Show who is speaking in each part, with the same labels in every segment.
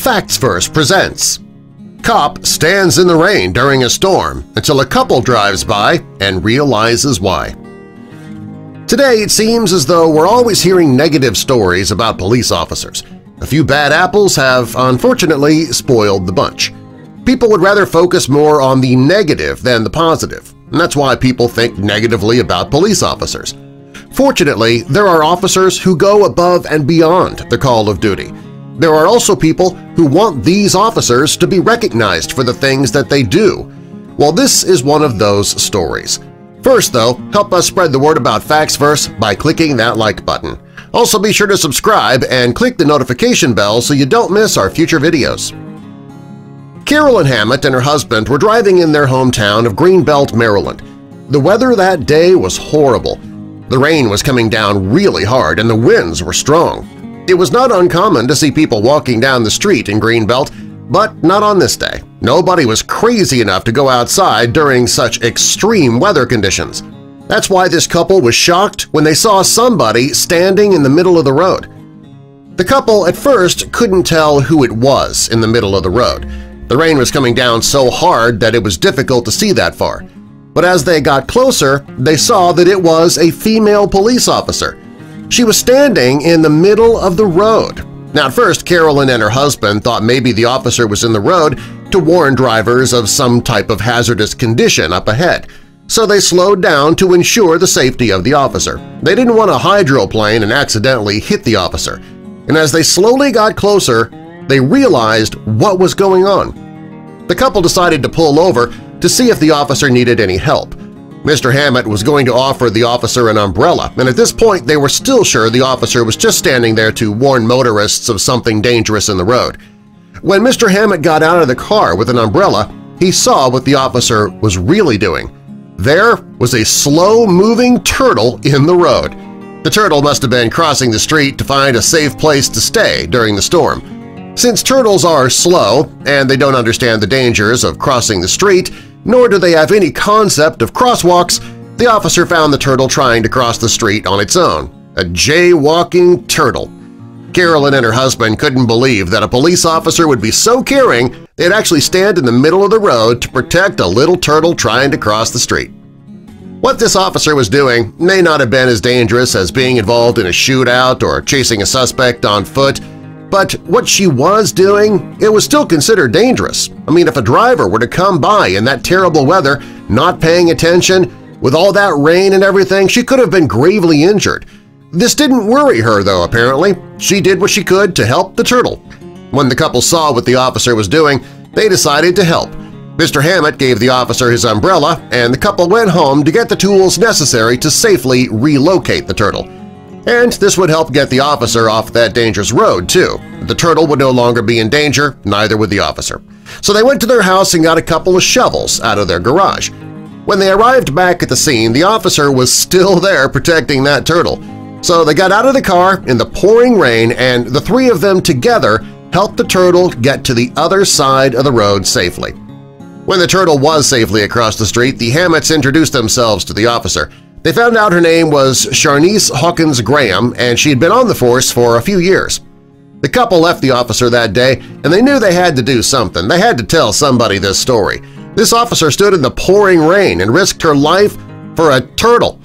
Speaker 1: Facts Verse presents Cop stands in the rain during a storm until a couple drives by and realizes why. Today it seems as though we're always hearing negative stories about police officers. A few bad apples have, unfortunately, spoiled the bunch. People would rather focus more on the negative than the positive, and that's why people think negatively about police officers. Fortunately, there are officers who go above and beyond the call of duty. There are also people who want these officers to be recognized for the things that they do. Well, this is one of those stories. First, though, help us spread the word about Facts Verse by clicking that like button. Also, be sure to subscribe and click the notification bell so you don't miss our future videos. Carolyn Hammett and her husband were driving in their hometown of Greenbelt, Maryland. The weather that day was horrible. The rain was coming down really hard and the winds were strong. It was not uncommon to see people walking down the street in Greenbelt, but not on this day. Nobody was crazy enough to go outside during such extreme weather conditions. That's why this couple was shocked when they saw somebody standing in the middle of the road. The couple at first couldn't tell who it was in the middle of the road. The rain was coming down so hard that it was difficult to see that far. But as they got closer, they saw that it was a female police officer. She was standing in the middle of the road. Now at first, Carolyn and her husband thought maybe the officer was in the road to warn drivers of some type of hazardous condition up ahead, so they slowed down to ensure the safety of the officer. They didn't want to hydroplane and accidentally hit the officer, and as they slowly got closer, they realized what was going on. The couple decided to pull over to see if the officer needed any help. Mr. Hammett was going to offer the officer an umbrella, and at this point they were still sure the officer was just standing there to warn motorists of something dangerous in the road. When Mr. Hammett got out of the car with an umbrella, he saw what the officer was really doing. There was a slow-moving turtle in the road. The turtle must have been crossing the street to find a safe place to stay during the storm. Since turtles are slow and they don't understand the dangers of crossing the street, nor do they have any concept of crosswalks, the officer found the turtle trying to cross the street on its own. A jaywalking turtle. Carolyn and her husband couldn't believe that a police officer would be so caring they'd actually stand in the middle of the road to protect a little turtle trying to cross the street. What this officer was doing may not have been as dangerous as being involved in a shootout or chasing a suspect on foot, but what she was doing, it was still considered dangerous. I mean, if a driver were to come by in that terrible weather, not paying attention, with all that rain and everything, she could have been gravely injured. This didn't worry her, though, apparently. She did what she could to help the turtle. When the couple saw what the officer was doing, they decided to help. Mr. Hammett gave the officer his umbrella, and the couple went home to get the tools necessary to safely relocate the turtle. And this would help get the officer off that dangerous road, too. The turtle would no longer be in danger, neither would the officer. So they went to their house and got a couple of shovels out of their garage. When they arrived back at the scene, the officer was still there protecting that turtle. So they got out of the car in the pouring rain, and the three of them together helped the turtle get to the other side of the road safely. When the turtle was safely across the street, the Hammets introduced themselves to the officer. They found out her name was Sharnice Hawkins Graham, and she had been on the force for a few years. The couple left the officer that day, and they knew they had to do something. They had to tell somebody this story. This officer stood in the pouring rain and risked her life for a turtle.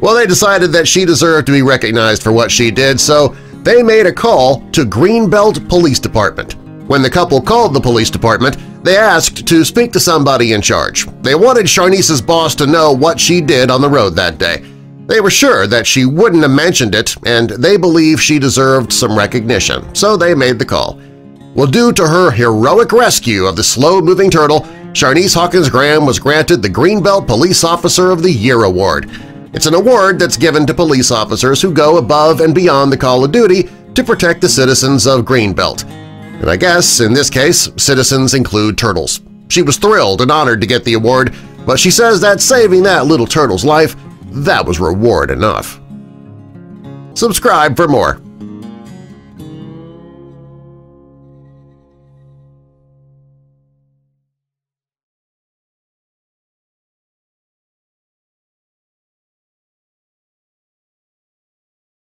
Speaker 1: Well, they decided that she deserved to be recognized for what she did, so they made a call to Greenbelt Police Department. When the couple called the police department, they asked to speak to somebody in charge. They wanted Sharnice's boss to know what she did on the road that day. They were sure that she wouldn't have mentioned it, and they believed she deserved some recognition, so they made the call. Well, due to her heroic rescue of the slow-moving turtle, Sharnice Hawkins Graham was granted the Greenbelt Police Officer of the Year Award. It's an award that's given to police officers who go above and beyond the call of duty to protect the citizens of Greenbelt. And I guess, in this case, citizens include turtles. She was thrilled and honored to get the award, but she says that saving that little turtle's life, that was reward enough. Subscribe for more.